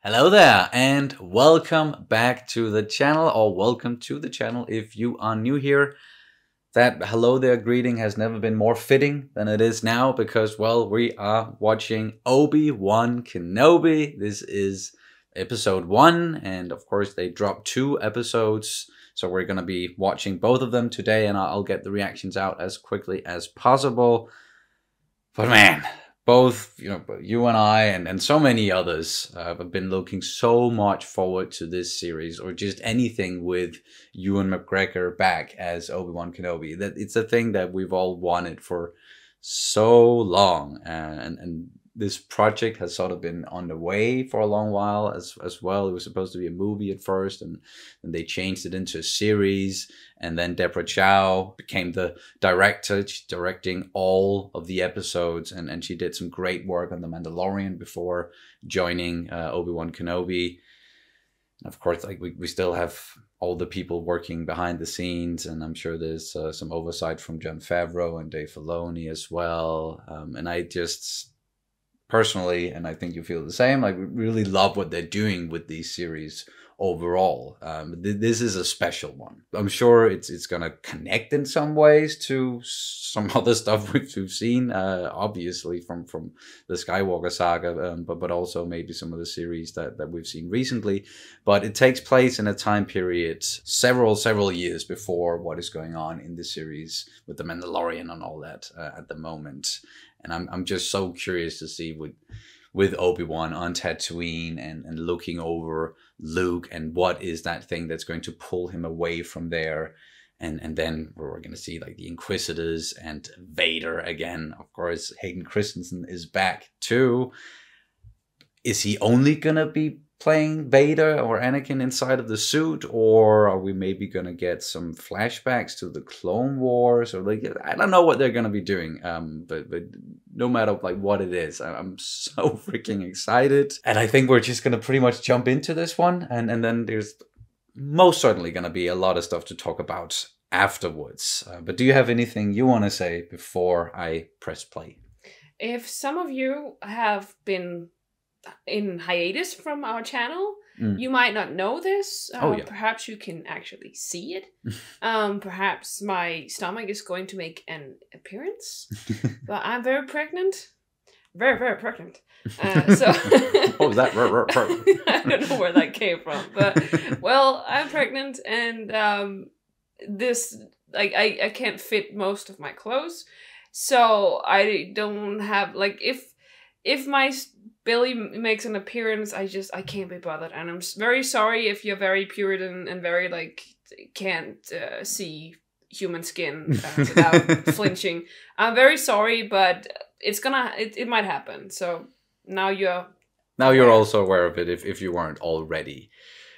Hello there and welcome back to the channel, or welcome to the channel if you are new here. That hello there greeting has never been more fitting than it is now because, well, we are watching Obi-Wan Kenobi. This is episode 1 and of course they dropped 2 episodes. So we're going to be watching both of them today and I'll get the reactions out as quickly as possible. But man, both, you and I and so many others have been looking so much forward to this series, or just anything with Ewan McGregor back as Obi-Wan Kenobi. That it's a thing that we've all wanted for so long, and this project has sort of been on the way for a long while as well. It was supposed to be a movie at first, and they changed it into a series. And then Deborah Chow became the director. She's directing all of the episodes, and she did some great work on The Mandalorian before joining Obi-Wan Kenobi. And of course, like we still have all the people working behind the scenes, and I'm sure there's some oversight from Jon Favreau and Dave Filoni as well. And I just personally, and I think you feel the same, like we really love what they're doing with these series overall. This is a special one. I'm sure it's gonna connect in some ways to some other stuff we've seen, obviously from the Skywalker saga, but also maybe some of the series that we've seen recently. But it takes place in a time period several years before what is going on in the series with the Mandalorian and all that at the moment. And I'm just so curious to see with Obi-Wan on Tatooine and looking over Luke, and what is that thing that's going to pull him away from there. And then we're going to see like the Inquisitors and Vader again. Of course, Hayden Christensen is back too. Is he only going to be playing Vader or Anakin inside of the suit, or are we maybe going to get some flashbacks to the Clone Wars, or like, I don't know what they're going to be doing, but no matter like what it is, I'm so freaking excited. And I think we're just going to pretty much jump into this one, and then there's most certainly going to be a lot of stuff to talk about afterwards. But do you have anything you want to say before I press play? If some of you have been in hiatus from our channel, you might not know this. Perhaps you can actually see it. Perhaps my stomach is going to make an appearance. But I'm very pregnant. Very pregnant. So what was that? I don't know where that came from. But, well, I'm pregnant, and this, like, I can't fit most of my clothes. So I don't have, like, if my Billy makes an appearance, I can't be bothered, and I'm very sorry if you're very Puritan and very like can't see human skin without flinching. I'm very sorry, but it might happen. So now you're also aware of it if you weren't already.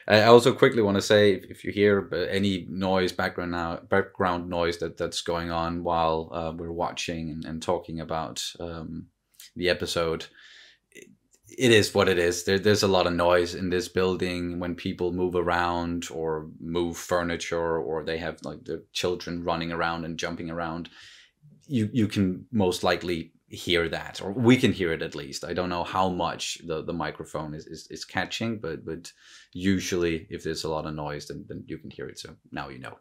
I also quickly want to say, if you hear any noise, background noise that's going on while we're watching and talking about the episode, it is what it is. There's a lot of noise in this building when people move around or move furniture, or they have like the children running around and jumping around. You can most likely hear that, or we can hear it at least. I don't know how much the microphone is catching, but usually if there's a lot of noise, then you can hear it. So now you know.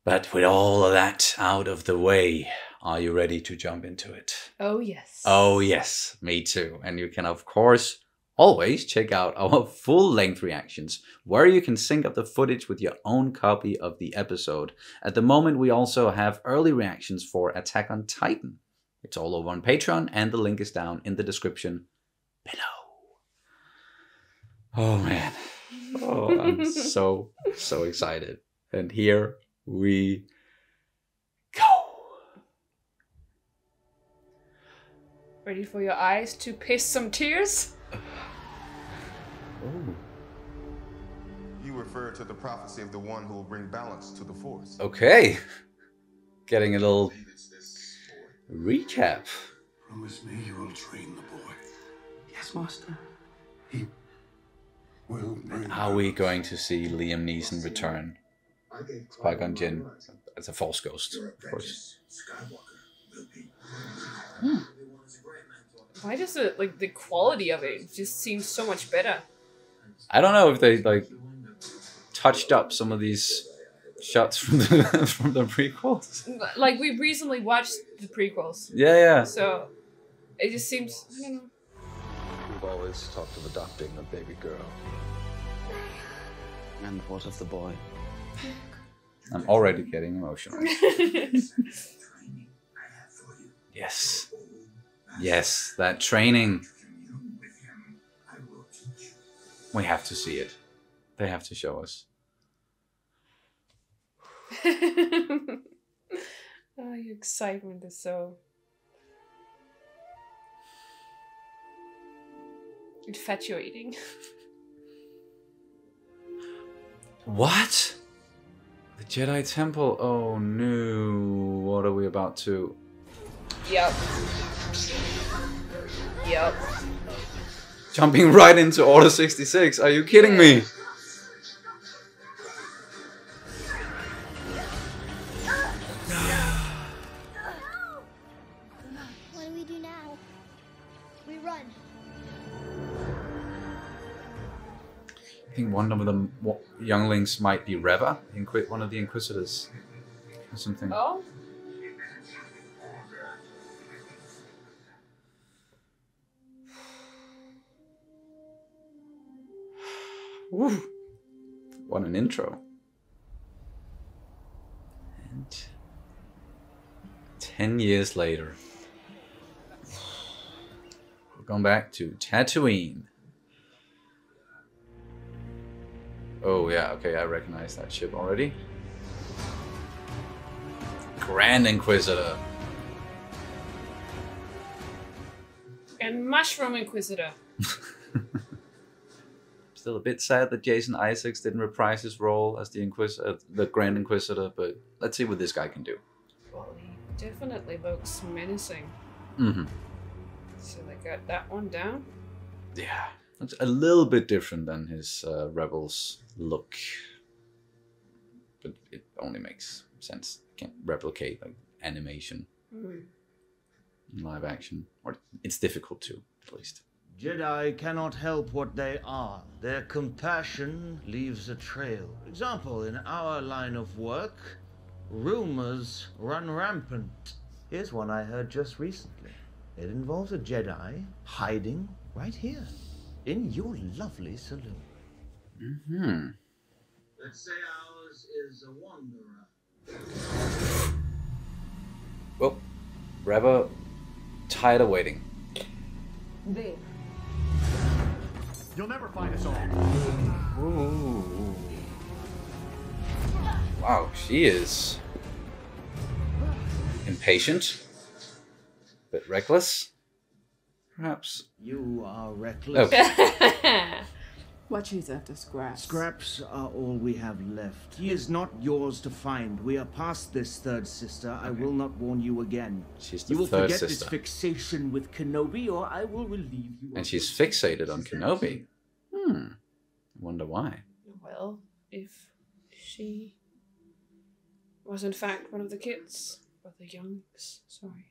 But with all of that out of the way, are you ready to jump into it? Oh, yes. Oh, yes. Me too. And you can, of course, always check out our full-length reactions, where you can sync up the footage with your own copy of the episode. At the moment, we also have early reactions for Attack on Titan. It's all over on Patreon, and the link is down in the description below. Oh, man. Oh, I'm so excited. And here we go. Ready for your eyes to piss some tears? Oh. You refer to the prophecy of the one who will bring balance to the Force. Okay. Getting a little recap. Promise me you will train the boy. Yes, Master. He will bring. Are we going to see Liam Neeson return? Qui-Gon Jinn as a Force ghost, of course. Why does it, like, the quality of it just seems so much better? I don't know if they like touched up some of these shots from the from the prequels. Like, we recently watched the prequels, Yeah. so it just seems, I don't know. We've always talked of adopting a baby girl. And what of the boy? I'm already getting emotional. Yes. Yes, that training. We have to see it. They have to show us. Oh, your excitement is so infatuating. What? The Jedi Temple? Oh no. What are we about to... Yep. Yep. Jumping right into Order 66. Are you kidding me? What do we do now? We run. I think one of the younglings might be Reva, one of the Inquisitors, or something. Oh? Woo. What an intro. And 10 years later, we're going back to Tatooine. Oh yeah, okay, I recognize that ship already. Grand Inquisitor. And Mushroom Inquisitor. Still a bit sad that Jason Isaacs didn't reprise his role as the Grand Inquisitor, but let's see what this guy can do. Well, he definitely looks menacing. Mm-hmm. So they got that one down. Yeah, it's a little bit different than his Rebels look, but it only makes sense. Can't replicate like animation in live action, or it's difficult to, at least. Jedi cannot help what they are. Their compassion leaves a trail. Example, in our line of work, rumors run rampant. Here's one I heard just recently. It involves a Jedi hiding right here, in your lovely saloon. Mm-hmm. Let's say ours is a wanderer. Well, Reva tired of waiting. There. You'll never find us all. Ooh. Wow, she is impatient, but reckless, perhaps. You are reckless. Oh. What is after scraps? Scraps are all we have left. He is not yours to find. We are past this, third sister. I will not warn you again. She's the You will third forget sister. this fixation with Kenobi, or I will relieve you. And she's fixated on Kenobi. I wonder why. Well, if she was in fact one of the kids, or the youngs, sorry,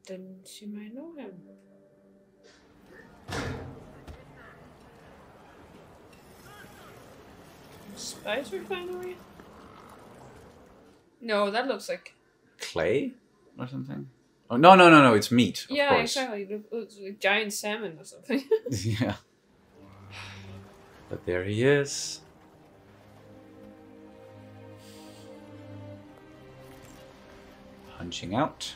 then she might know him. Spice refinery? No, that looks like... Clay or something? Oh, no, it's meat, of yeah, course. exactly. It looks like giant salmon or something. Yeah. But there he is. Punching out.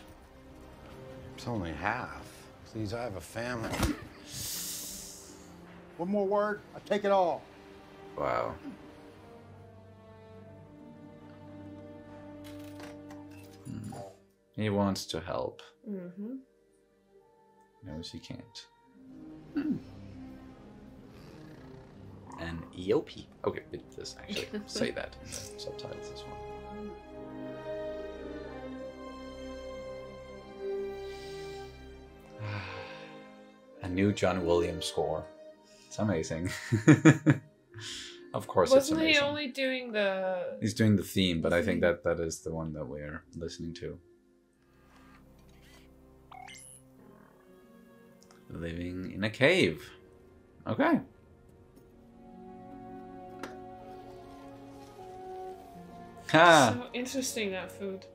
It's only half. Please, I have a family. One more word, I take it all. Wow. He wants to help. Mm-hmm. Knows he can't. An EOP. Okay, it does actually say that in the subtitles as well. A new John Williams score. It's amazing. Of course, it's Wasn't amazing. he only doing the... He's doing the theme, but I think that is the one that we're listening to. living in a cave. Okay. Ha! So interesting, that food.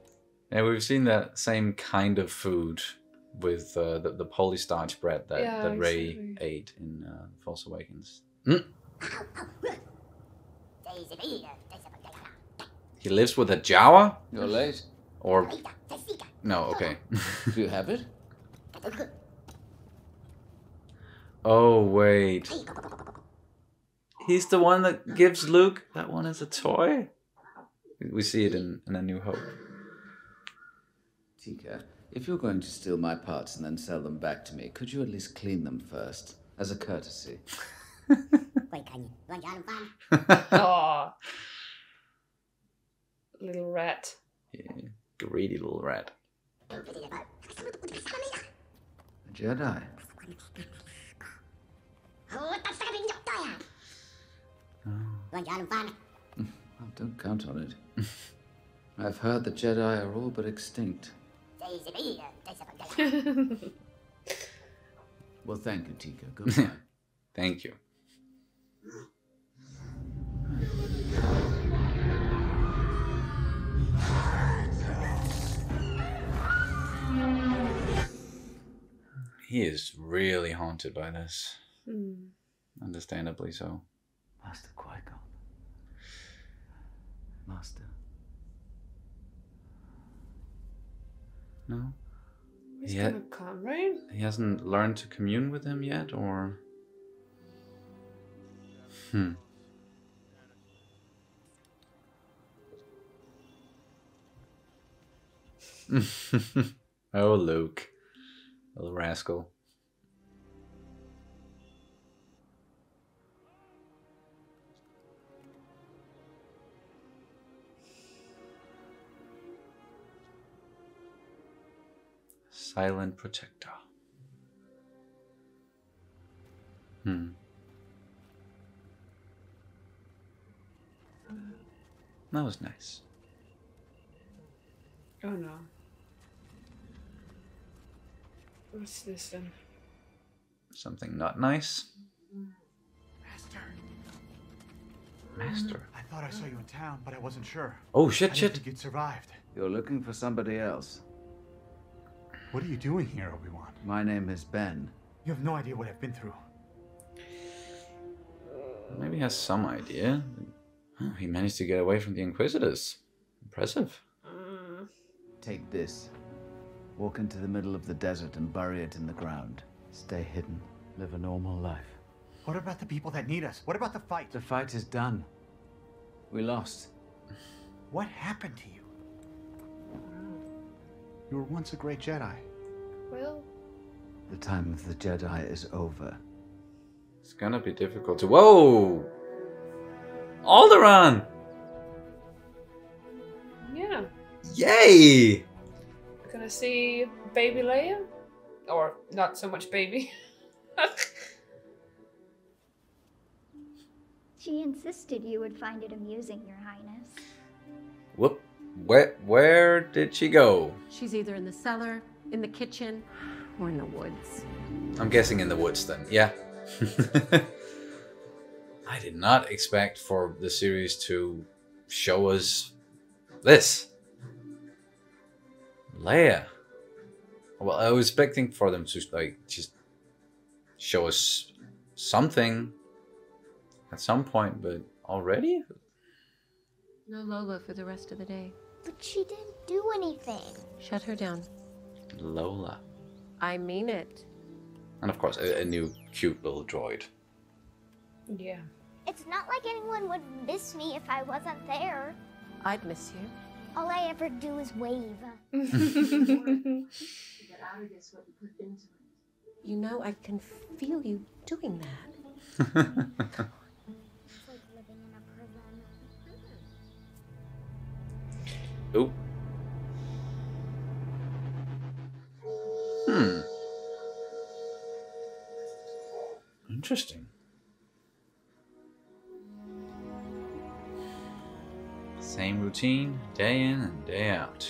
Yeah, we've seen that same kind of food with the polystarch bread that Rey exactly. ate in Force Awakens. Mm. He lives with a Jawa? You're late. Or... No, okay. Do you have it? Oh, wait. He's the one that gives Luke that one as a toy? We see it in A New Hope. Tika, if you're going to steal my parts and then sell them back to me, could you at least clean them first, as a courtesy? Aw. Little rat. Yeah, greedy little rat. A Jedi. Well, don't count on it. I've heard the Jedi are all but extinct. Well, thank you, Tika. Goodbye. Thank you. He is really haunted by this. Understandably so. Master Qui-Gon. Master. No? He's gonna come, right? He hasn't learned to commune with him yet, or... Oh, Luke. Little rascal. Silent protector. That was nice. Oh no. What's this then? Something not nice. Master. Master. I thought I saw you in town, but I wasn't sure. Oh, shit, I shit. didn't think you'd survived. You're looking for somebody else. What are you doing here, Obi-Wan? My name is Ben. You have no idea what I've been through. Maybe he has some idea. Oh, he managed to get away from the Inquisitors. Impressive. Take this. Walk into the middle of the desert and bury it in the ground. Stay hidden. Live a normal life. What about the people that need us? What about the fight? The fight is done. We lost. What happened to you? You were once a great Jedi. Well, The time of the Jedi is over. It's gonna be difficult to... Whoa! Alderaan! yeah. Yay! We're gonna see baby Leia? Or not so much baby. She insisted you would find it amusing, Your Highness. Whoop. Where did she go? She's either in the cellar, in the kitchen, or in the woods. I'm guessing in the woods then. Yeah. I did not expect for the series to show us this. Leia. Well, I was expecting for them to like just show us something at some point, but already? No Lola for the rest of the day. But she didn't do anything. Shut her down. Lola. I mean it. And of course, a new cute little droid. Yeah. It's not like anyone would miss me if I wasn't there. I'd miss you. All I ever do is wave. You know, I can feel you doing that. It's like living in a prison. Oh. Interesting. Same routine, day in and day out.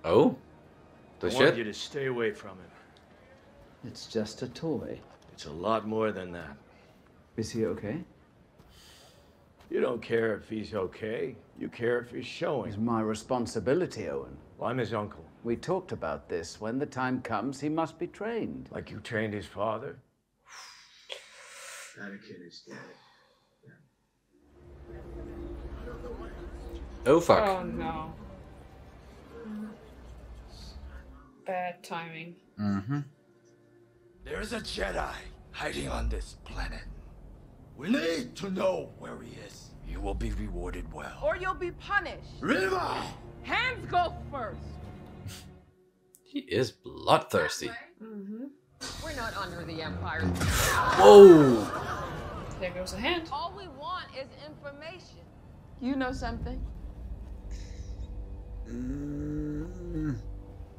Oh? The I shit? want you to stay away from him. It's just a toy. It's a lot more than that. Is he okay? You don't care if he's okay. You care if he's showing. It's my responsibility, Owen. Well, I'm his uncle. We talked about this. When the time comes, he must be trained. Like you trained his father? Anakin is dead. Oh fuck. Oh no. Bad timing. Mm-hmm. There's a Jedi hiding on this planet. We need to know where he is. You will be rewarded well. Or you'll be punished. Riva! Hands go first. He is bloodthirsty. Mm-hmm. We're not under the Empire. Whoa! There goes a hand. All we want is information. You know something?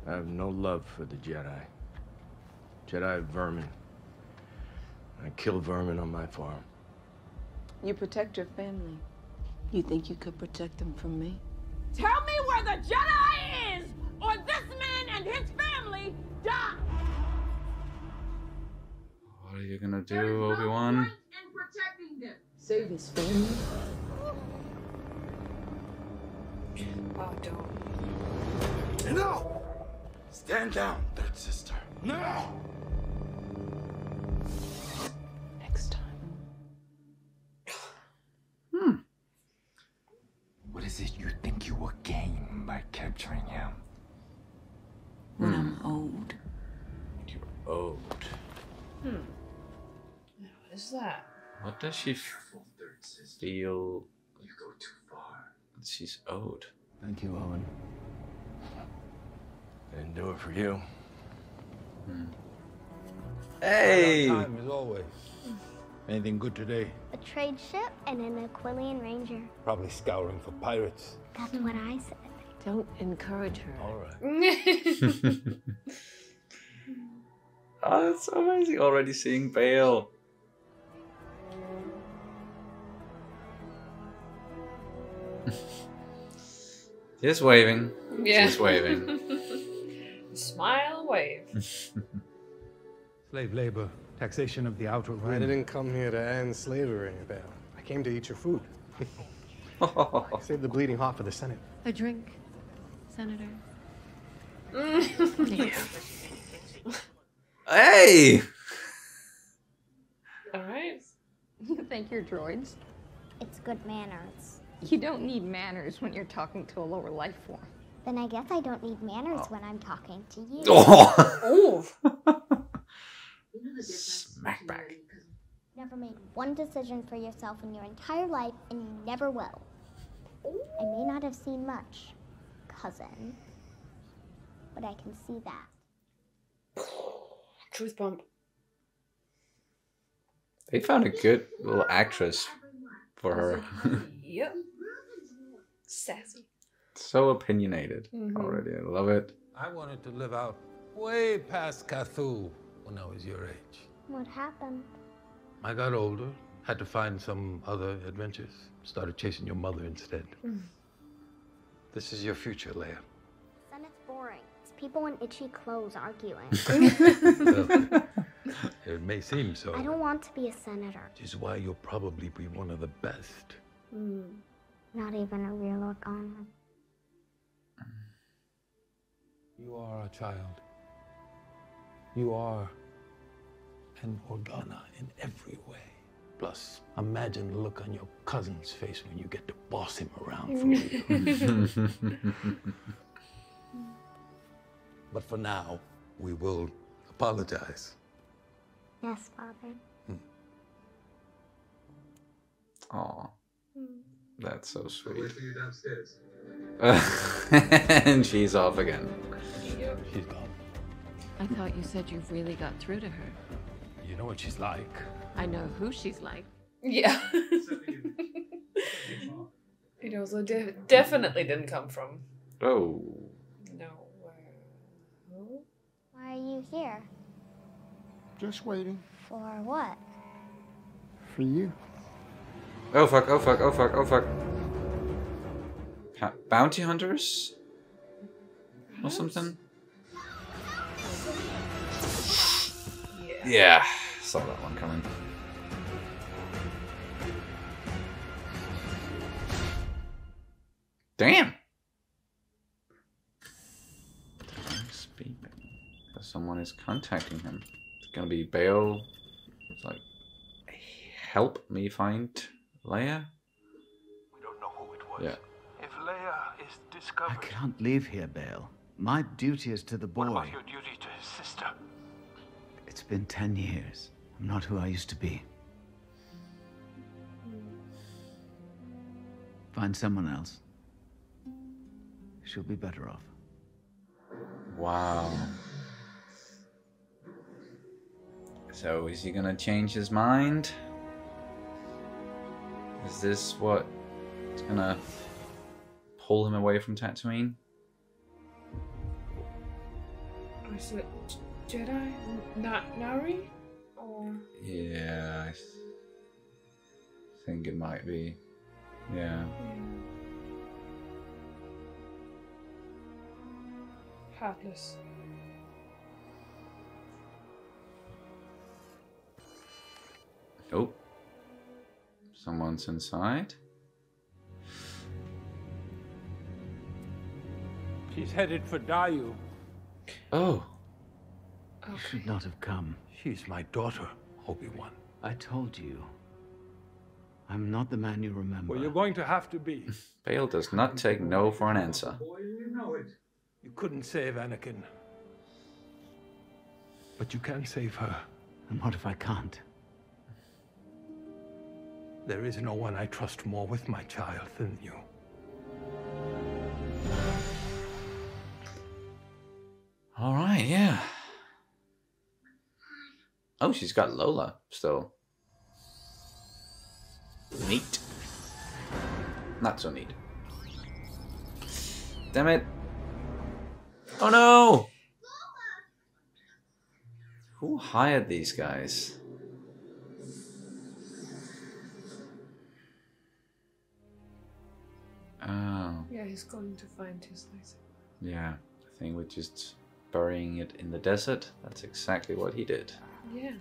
I have no love for the Jedi. Jedi are vermin. I kill vermin on my farm. You protect your family. You think you could protect them from me? Tell me where the Jedi is, or this man and his family die. What are you gonna do, Obi-Wan? And protecting them. Save his family. Oh, don't. No! Stand down, third sister. No! Next time. What is it you think you will gain by capturing him? When I'm old. You're old. What is that? What does she feel? You go too far. She's old. Thank you, Owen. Didn't do it for you. Hey! Time as always. Anything good today? A trade ship and an Aquilian Ranger. Probably scouring for pirates. That's what I said. Don't encourage her. All right. Oh, that's so amazing. Already seeing Bale. Just waving. Yeah. Just waving. Smile, wave. Slave labor, taxation of the outer rim. I didn't come here to end slavery, Bale. I came to eat your food. Save the bleeding heart for the Senate. A drink, Senator. Hey! Alright. You think you're droids? It's good manners. You don't need manners when you're talking to a lower life form. Then I guess I don't need manners when I'm talking to you. Oh! Smack back. Never made one decision for yourself in your entire life, and you never will. I may not have seen much, cousin, but I can see that. Truth bump. They found a good little actress for her. Yep. Sassy. So opinionated already. I love it. I wanted to live out way past Cthulhu when I was your age. What happened? I got older, had to find some other adventures. Started chasing your mother instead. This is your future, Leia. Senate's boring. It's people in itchy clothes arguing. Well, it may seem so. I don't want to be a senator. Which is why you'll probably be one of the best. Not even a real Organa. You are a child. You are an Organa in every way. Plus, imagine the look on your cousin's face when you get to boss him around for real. But for now, we will apologize. Yes, Father. Aw. That's so sweet. Wait for you downstairs. And she's off again. She's gone. I thought you said you've really got through to her. You know what she's like. I know who she's like. Yeah. It also definitely didn't come from Oh. nowhere. Why are you here? Just waiting For what? for you. Oh fuck, oh fuck, oh fuck, oh fuck. Bounty hunters? Or something? Yeah, saw that one coming. Damn! Speaking. Someone is contacting him. It's gonna be Bail. It's like, help me find Leia? We don't know who it was. Yeah. If Leia is discovered... I can't leave here, Bale. My duty is to the boy. What about your duty to his sister? It's been 10 years. I'm not who I used to be. Find someone else. She'll be better off. Wow. So is he gonna change his mind? Is this what is gonna pull him away from Tatooine? Is it Jedi? Not Nari? Or... Yeah, I think it might be. Yeah. Heartless. Oh. Someone's inside. She's headed for Dayu. Oh. You should not have come. She's my daughter, Obi-Wan. I told you. I'm not the man you remember. Well, you're going to have to be. Bale does not take no for an answer. Boy, you know it. You couldn't save Anakin. But you can save her. And what if I can't? There is no one I trust more with my child than you. All right, yeah. Oh, she's got Lola still. Neat. Not so neat. Damn it. Oh no! Who hired these guys? Oh. Yeah, he's going to find his lightsaber. Yeah, I think we're just burying it in the desert. That's exactly what he did. Yeah.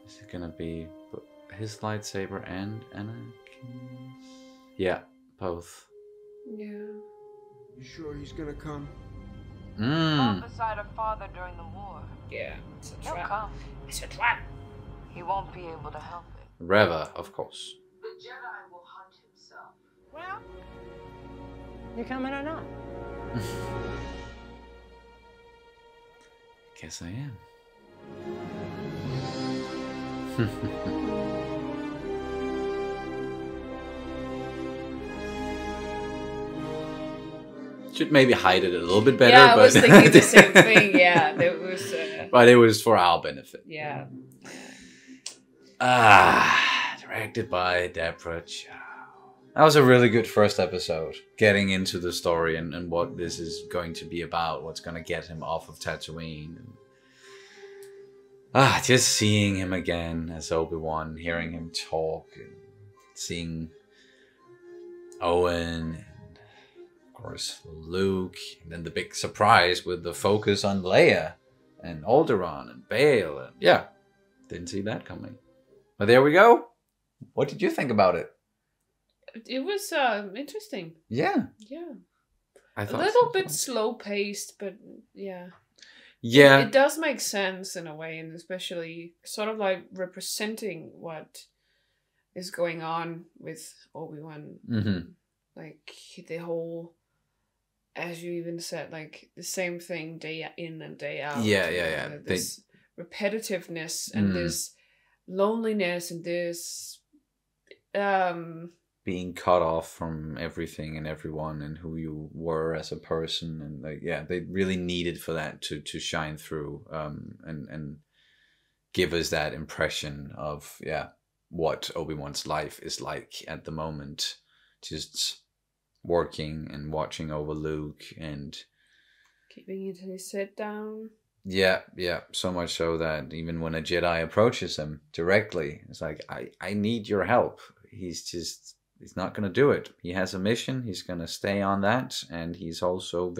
Is it gonna be his lightsaber and Anakin's? Yeah, both. Yeah. You sure he's gonna come? Fought beside her father during the war. Yeah, it's a He'll trap. come. It's a trap. He won't be able to help it. Reva, of course. The Jedi will hunt himself. Well, you coming or not? Guess I am. Should maybe hide it a little bit better. Yeah, I but was thinking the same thing. Yeah, there was. But it was for our benefit. Yeah. Directed by Deborah Chow. That was a really good first episode. Getting into the story and what this is going to be about. What's going to get him off of Tatooine. And, just seeing him again as Obi-Wan. Hearing him talk. And seeing Owen. And of course Luke. And then the big surprise with the focus on Leia. And Alderaan. And Bail. And yeah. Didn't see that coming. But there we go. What did you think about it? It was interesting. Yeah. Yeah. I A thought little bit slow paced, but yeah. Yeah. It does make sense in a way, and especially sort of like representing what is going on with Obi-Wan. Mm-hmm. Like the whole, as you even said, like the same thing day in and day out. Yeah. This repetitiveness and this loneliness and this being cut off from everything and everyone and who you were as a person, and like they really needed for that to shine through and give us that impression of what Obi-Wan's life is like at the moment, just working and watching over Luke and keeping his head down. Yeah, so much so that even when a Jedi approaches him directly, it's like, I need your help. He's not going to do it. He has a mission. He's going to stay on that. And he's also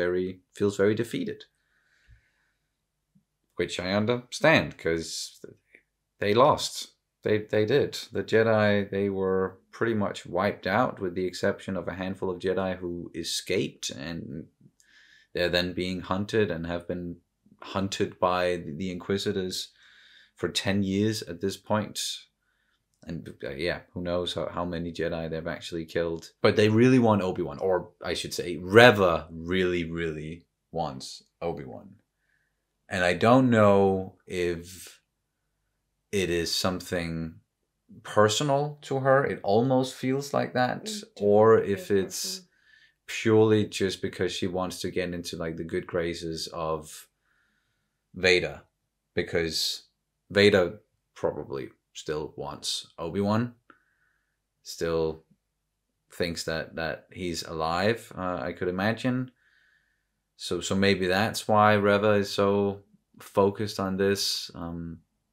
feels very defeated. which I understand because they lost. They did. The Jedi, they were pretty much wiped out with the exception of a handful of Jedi who escaped, and they're then being hunted and have been hunted by the Inquisitors for 10 years at this point. And yeah, who knows how many Jedi they've actually killed. But they really want Obi-Wan, or I should say Reva really, really wants Obi-Wan. And I don't know if it is something personal to her. It almost feels like that. Or if it's purely just because she wants to get into like the good graces of Vader. Because Vader probably still wants Obi-Wan. Still thinks that he's alive, I could imagine. So maybe that's why Reva is so focused on this.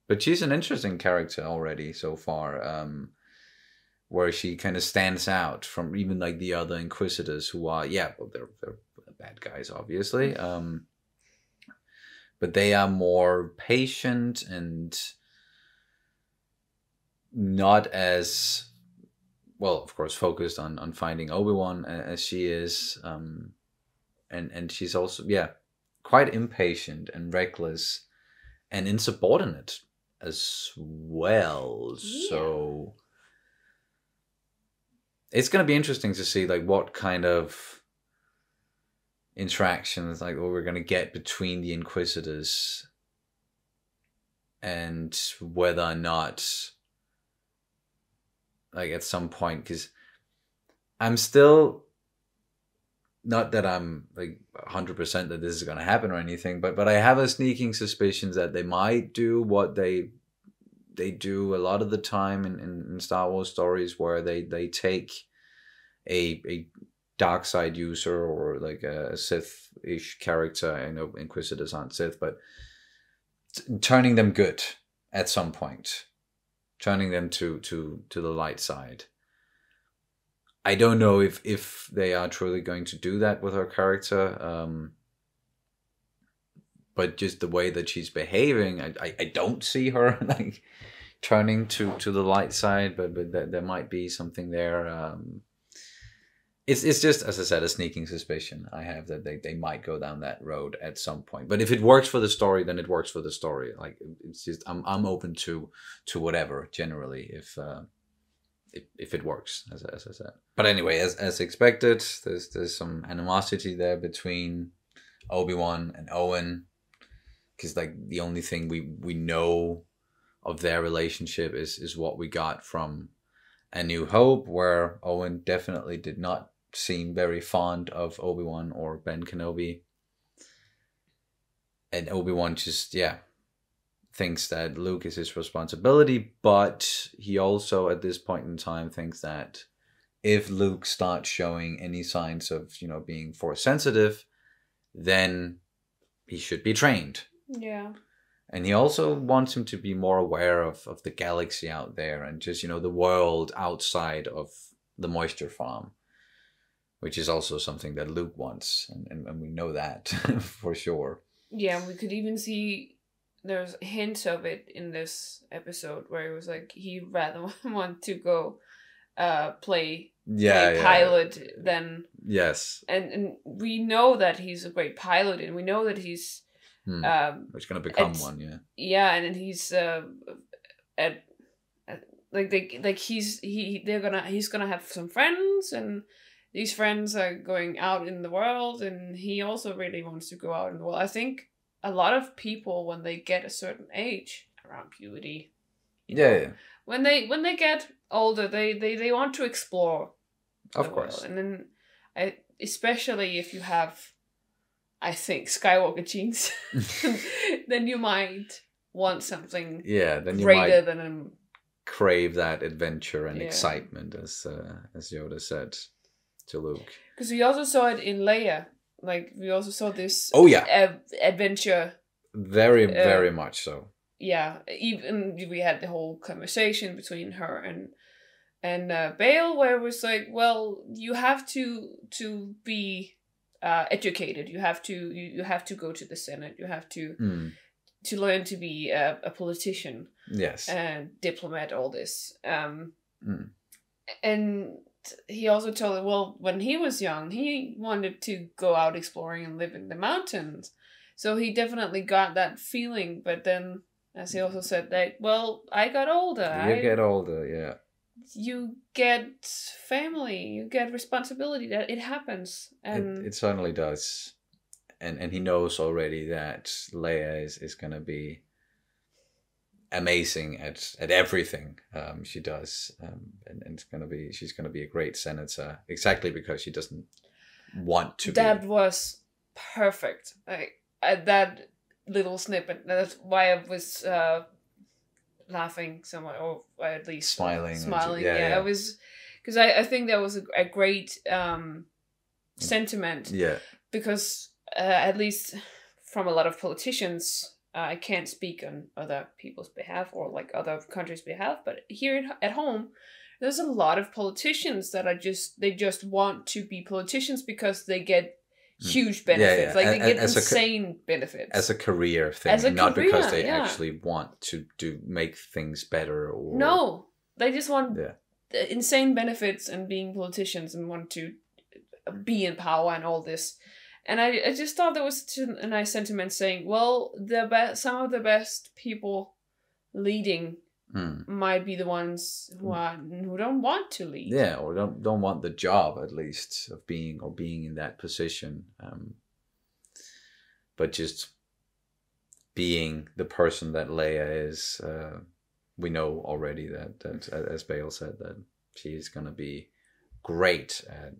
But she's an interesting character already so far, where she kind of stands out from even like the other Inquisitors who are, they're bad guys, obviously. But they are more patient and not as, well, of course, focused on finding Obi-Wan as she is. And she's also, quite impatient and reckless and insubordinate as well. Yeah. So it's going to be interesting to see like what kind of interactions like what we're going to get between the Inquisitors and whether or not like at some point, because I'm still, not that I'm like 100% that this is going to happen or anything, but I have a sneaking suspicion that they might do what they do a lot of the time in Star Wars stories, where they take a dark side user or like a Sith-ish character. I know Inquisitors aren't Sith, but turning them good at some point, turning them to the light side. I don't know if they are truly going to do that with her character, but just the way that she's behaving, I don't see her like turning to the light side, but there might be something there. It's just, as I said, a sneaking suspicion I have that they might go down that road at some point. But if it works for the story, then it works for the story. Like it's just I'm open to whatever generally if it works, as I said. But anyway, as expected, there's some animosity there between Obi-Wan and Owen, because like the only thing we know of their relationship is what we got from A New Hope, where Owen definitely did not seem very fond of Obi-Wan or Ben Kenobi. And Obi-Wan just, thinks that Luke is his responsibility, but he also at this point in time thinks that if Luke starts showing any signs of, being Force sensitive, then he should be trained. Yeah. And he also wants him to be more aware of the galaxy out there and just, the world outside of the moisture farm, which is also something that Luke wants. And we know that for sure. Yeah, we could even see there's hints of it in this episode where it was like he'd rather want to go play pilot than... Yes. And we know that he's a great pilot, and we know that he's... He's going to become one, yeah. Yeah, and then he's he's gonna have some friends, and these friends are going out in the world, and he also really wants to go out in the world. I think a lot of people, when they get a certain age, around puberty, when they get older, they want to explore of course world. And then especially if you have, I think, Skywalker genes, then you might want something then you greater might than crave that adventure and excitement, as Yoda said to Luke. Because we also saw it in Leia. Like, we also saw this adventure. Very, very much so. Yeah, even we had the whole conversation between her and Bale, where it was like, well, you have to be educated. You have to go to the Senate. You have to to learn to be a politician. Yes. And diplomat, all this. And he also told her, well, when he was young, he wanted to go out exploring and live in the mountains. So he definitely got that feeling. But then, as he also said, that, well, I got older. You get older, yeah. You get family, you get responsibility. That it happens. And it certainly does. And he knows already that Leia is going to be amazing at everything she does, and she's gonna be a great senator, exactly because she doesn't want to. That was perfect. That little snippet. That's why I was laughing somewhat, or at least smiling. Yeah, it was because I think that was a great sentiment. Yeah, because at least from a lot of politicians. I can't speak on other people's behalf or like other countries' behalf, but here at home, there's a lot of politicians that are just want to be politicians because they get huge benefits. Like they get insane benefits. As a career thing, not because they actually want to make things better. Or no, they just want insane benefits and being politicians and want to be in power and all this. And I just thought that was a nice sentiment saying, well, some of the best people leading might be the ones who don't want to lead. Yeah, or don't want the job, at least, of being in that position. But just being the person that Leia is, we know already that as Bale said, that she's going to be great at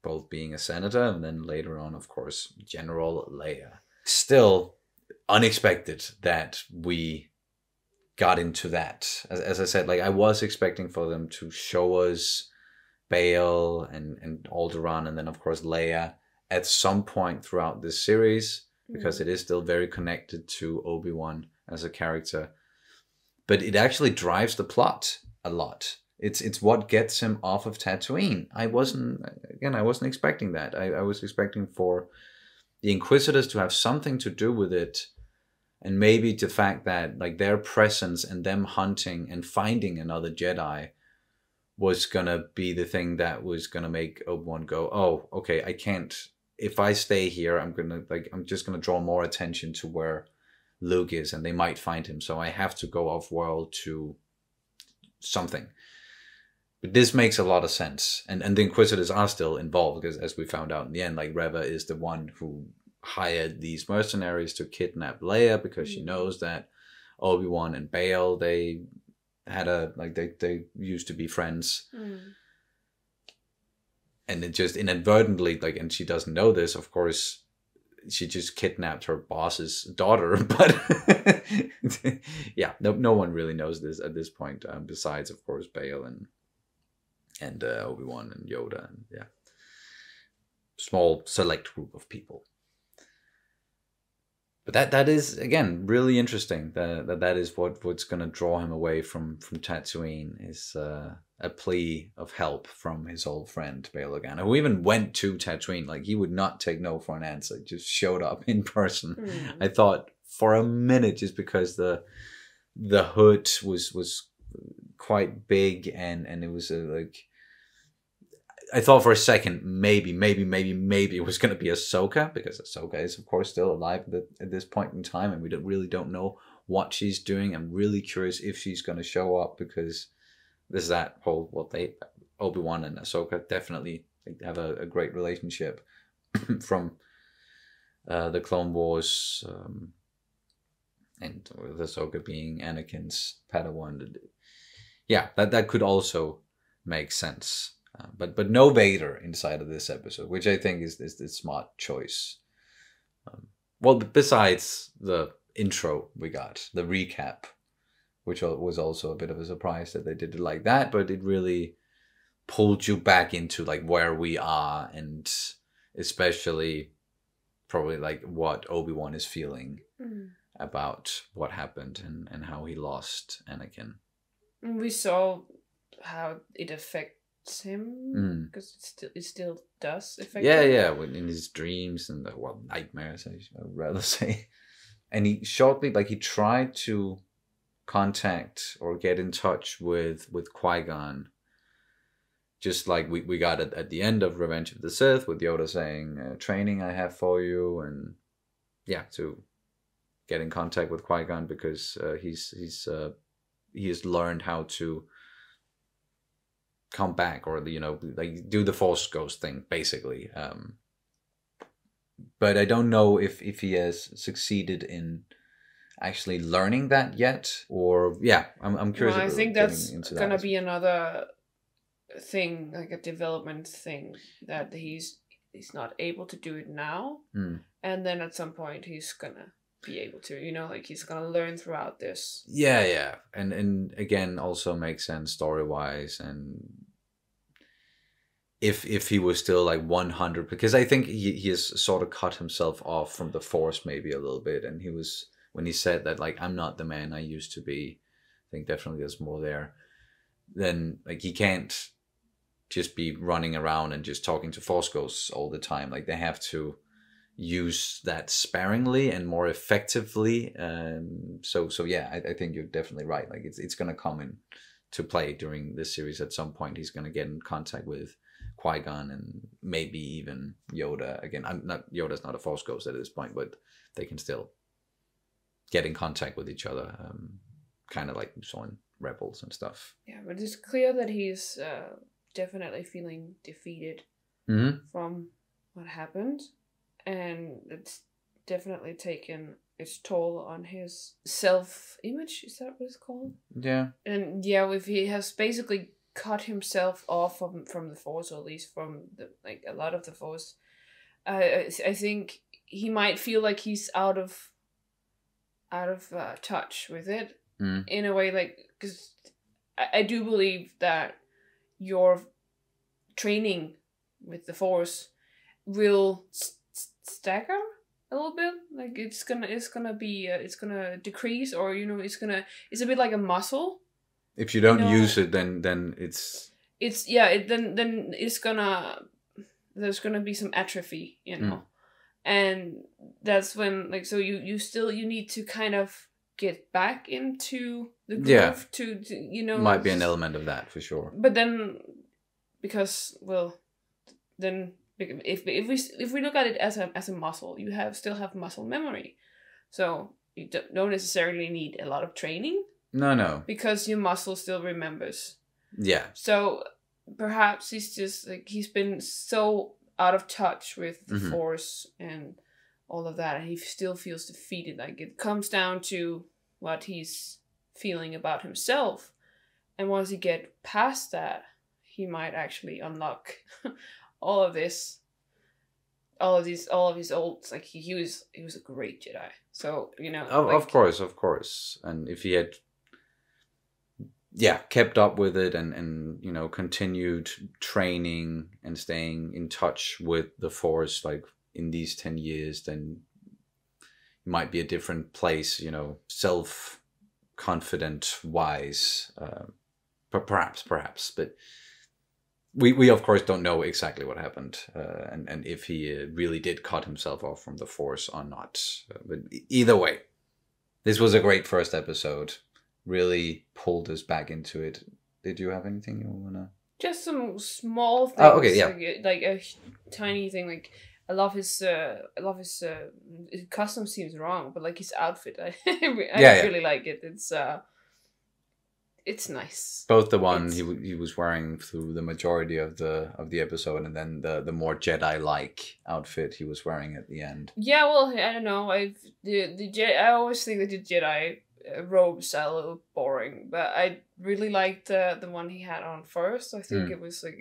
both being a senator and then later on, of course, General Leia. Still unexpected that we got into that. As I said, like I was expecting for them to show us Bale and Alderaan and then of course Leia at some point throughout this series, because it is still very connected to Obi-Wan as a character. But it actually drives the plot a lot. It's what gets him off of Tatooine. I wasn't expecting that. I was expecting for the Inquisitors to have something to do with it, and maybe the fact that like their presence and them hunting and finding another Jedi was gonna be the thing that was gonna make Obi-Wan go, oh, okay, I can't. If I stay here, I'm just gonna draw more attention to where Luke is, and they might find him. So I have to go off world to something. But this makes a lot of sense. And the Inquisitors are still involved, because as we found out in the end, like Reva is the one who hired these mercenaries to kidnap Leia because she knows that Obi-Wan and Bale, they had they used to be friends. And it just inadvertently, and she doesn't know this, of course, she just kidnapped her boss's daughter. But yeah, no one really knows this at this point, besides, of course, Bale and Obi-Wan and Yoda, and small select group of people. But that is, again, really interesting. That is what's going to draw him away from Tatooine, is a plea of help from his old friend Bail Organa, who even went to Tatooine. Like, he would not take no for an answer, just showed up in person. I thought for a minute, just because the hood was quite big, and it was I thought for a second maybe it was going to be Ahsoka, because Ahsoka is of course still alive at this point in time, and we really don't know what she's doing. I'm really curious if she's going to show up, because there's that whole Obi-Wan and Ahsoka definitely have a great relationship from the Clone Wars, and with Ahsoka being Anakin's Padawan. Yeah, that could also make sense. But no Vader inside of this episode, which I think is the smart choice. Well, besides the intro we got, the recap, which was also a bit of a surprise that they did it like that, but it really pulled you back into like where we are, and especially probably like what Obi-Wan is feeling about what happened and how he lost Anakin. We saw how it affects him, because it still does affect him. Yeah, in his dreams and nightmares, I would rather say. And he shortly, like, he tried to contact or get in touch with Qui-Gon, just like we got it at the end of Revenge of the Sith, with Yoda saying, training I have for you, and yeah, to get in contact with Qui-Gon, because he has learned how to come back, or, you know, like, do the Force ghost thing, basically. But I don't know if he has succeeded in actually learning that yet, or yeah, I'm curious. Well, I think that's gonna that be another thing, like a development thing, that he's not able to do it now, and then at some point he's gonna be able to, you know, like he's gonna learn throughout this. Yeah, and again, also makes sense story wise, and if he was still like 100, because I think he has sort of cut himself off from the Force maybe a little bit, and he was, when he said that, like, I'm not the man I used to be, I think definitely there's more there. Then, like, he can't just be running around and just talking to Force ghosts all the time. Like, they have to use that sparingly and more effectively. So yeah, I think you're definitely right. Like, it's gonna come in to play during this series at some point. He's gonna get in contact with Qui-Gon and maybe even Yoda again. Yoda's not a Force ghost at this point, but they can still get in contact with each other, kind of like we saw in Rebels and stuff. Yeah, but it's clear that he's definitely feeling defeated from what happened, and it's definitely taken its toll on his self-image. Is that what it's called? Yeah. And yeah, if he has basically cut himself off from the Force, or at least from like a lot of the Force, I think he might feel like he's out of touch with it, in a way, like, because I do believe that your training with the Force will stagger a little bit. Like, it's gonna decrease, or, you know, it's a bit like a muscle. If you don't use it, then then it's gonna, there's gonna be some atrophy, you know. And that's when, like, so you need to kind of get back into the groove to you know. Might be an element of that for sure. But then, because, well, then if we look at it as a muscle, you still have muscle memory, so you don't necessarily need a lot of training. No. Because your muscle still remembers. Yeah. So perhaps he's just like, he's been so out of touch with the Force and all of that, and he still feels defeated. Like, it comes down to what he's feeling about himself, and once he get past that, he might actually unlock all of his old, like, he was a great Jedi. So, you know, of course, and if he had kept up with it and you know, continued training and staying in touch with the Force, like, in these 10 years, then it might be a different place, you know, self-confident wise, perhaps, but we of course don't know exactly what happened, and if he really did cut himself off from the Force or not. But either way, this was a great first episode. Really pulled us back into it. Did you have anything you wanna? Just some small things. Oh, okay, yeah. Like a tiny thing. Like, I love his costume seems wrong, but like his outfit, I really like it. It's nice. Both the one he was wearing through the majority of the episode, and then the more Jedi-like outfit he was wearing at the end. Yeah, well, I don't know. I always think that the Jedi robes are a little boring, but I really liked the one he had on first. I think it was a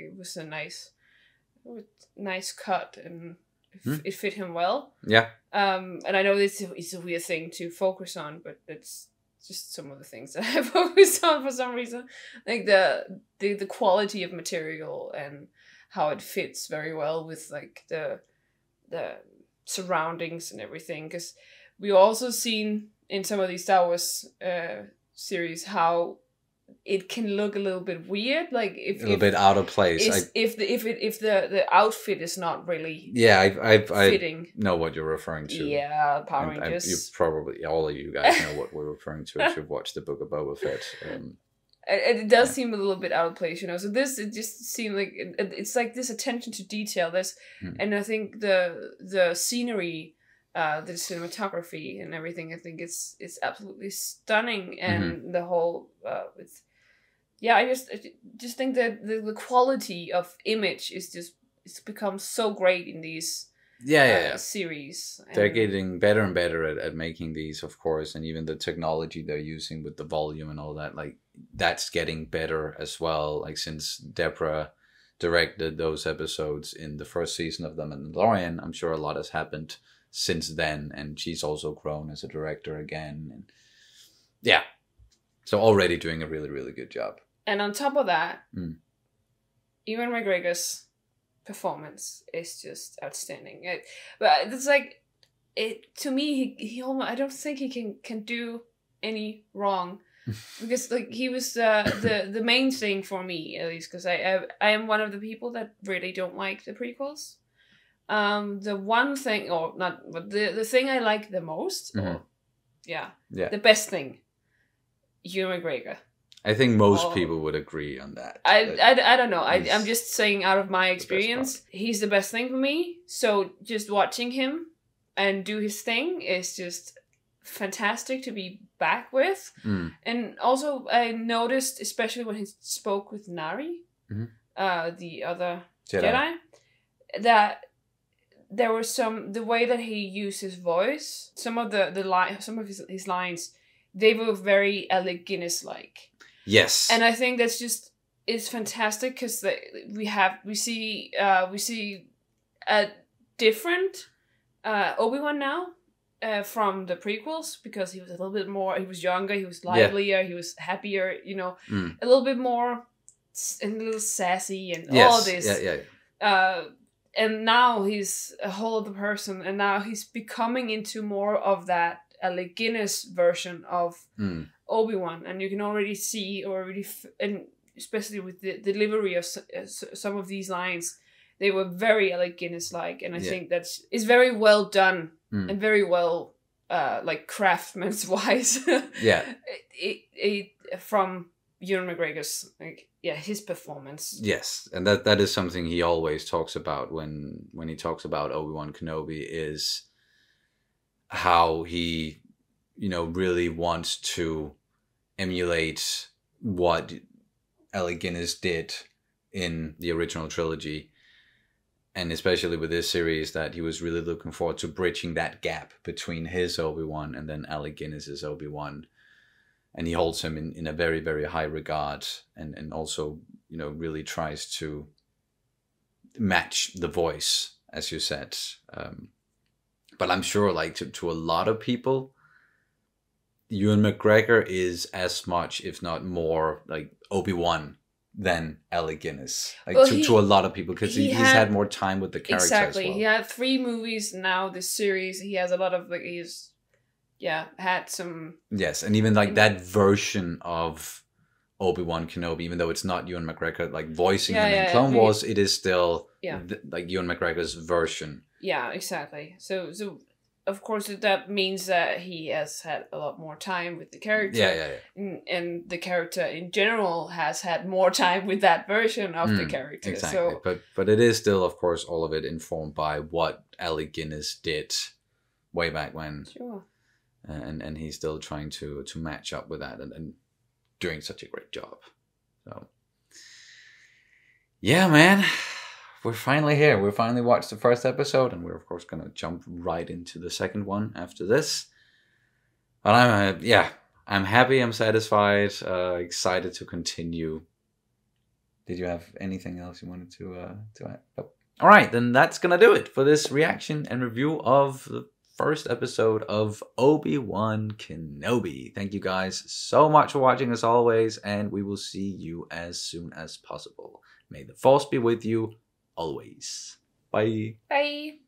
nice cut, and it fit him well. Yeah. And I know it's a weird thing to focus on, but it's just some of the things that I focused on for some reason, like the quality of material and how it fits very well with, like, the surroundings and everything. Because we also seen in some of these Star Wars series how it can look a little bit weird, like a little bit out of place. If the outfit is not really I fitting. know what you're referring to. Yeah, Power Rangers. You probably, all of you guys know what we're referring to if you've watched the Book of Boba Fett. It does seem a little bit out of place, you know. So this, it just seemed like it's like this attention to detail. And I think the scenery, the cinematography and everything, I think it's absolutely stunning, and the whole I just think that the quality of image is just, it's become so great in these series. They're getting better and better at making these, of course, and even the technology they're using with the volume and all that, like that's getting better as well. Like since Deborah directed those episodes in the first season of The Mandalorian, I'm sure a lot has happened since then, and she's also grown as a director again, and so already doing a really, really good job. And on top of that, Ewan McGregor's performance is just outstanding. But it's like, to me, he almost, I don't think he can do any wrong, because like he was the main thing for me, at least, because I am one of the people that really don't like the prequels. The one thing, or not, but the thing I like the most, the best thing, Ewan McGregor. I think most people would agree on that. I don't know. I'm just saying, out of my experience, he's the best thing for me. So just watching him and do his thing is just fantastic to be back with. And also I noticed, especially when he spoke with Nari, the other Jedi, that there was the way that he used his voice, some of his lines, they were very Alec Guinness-like. Yes. And I think that's just, it's fantastic, because we see a different Obi-Wan now from the prequels, because he was a little bit more, he was younger, he was livelier, he was happier, you know, a little bit more, and a little sassy and all this. And now he's a whole other person, and now he's becoming into more of that Alec Guinness version of Obi-Wan, and you can already see, and especially with the delivery of some of these lines, they were very Alec Guinness-like, and I think it's very well done and very well, like craftsman's-wise. From Ewan McGregor's, his performance. Yes, and that is something he always talks about when he talks about Obi-Wan Kenobi, is how he, really wants to emulate what Alec Guinness did in the original trilogy. And especially with this series, that he was really looking forward to bridging that gap between his Obi-Wan and then Alec Guinness's Obi-Wan. And he holds him in a very, very high regard, and also, really tries to match the voice, as you said. But I'm sure, like, to a lot of people, Ewan McGregor is as much, if not more, like Obi-Wan than Alec Guinness. Like, well, to a lot of people, because he's had more time with the character. Exactly. As well. He had 3 movies now, this series. He has a lot of, like, had some... Yes, and even, like, that version of Obi-Wan Kenobi, even though it's not Ewan McGregor, like, voicing him in Clone Wars, it is still, like, Ewan McGregor's version. Yeah, exactly. So of course, that means that he has had a lot more time with the character. And the character in general has had more time with that version of the character. Exactly. But it is still, of course, all of it informed by what Alec Guinness did way back when. Sure. And he's still trying to match up with that and doing such a great job. So, yeah, man. We're finally here. We finally watched the first episode, and we're, of course, going to jump right into the second one after this. But I'm happy, I'm satisfied, excited to continue. Did you have anything else you wanted to add? Oh. All right, then that's going to do it for this reaction and review of the first episode of Obi-Wan Kenobi. Thank you guys so much for watching, as always, and we will see you as soon as possible. May the Force be with you always. Bye. Bye.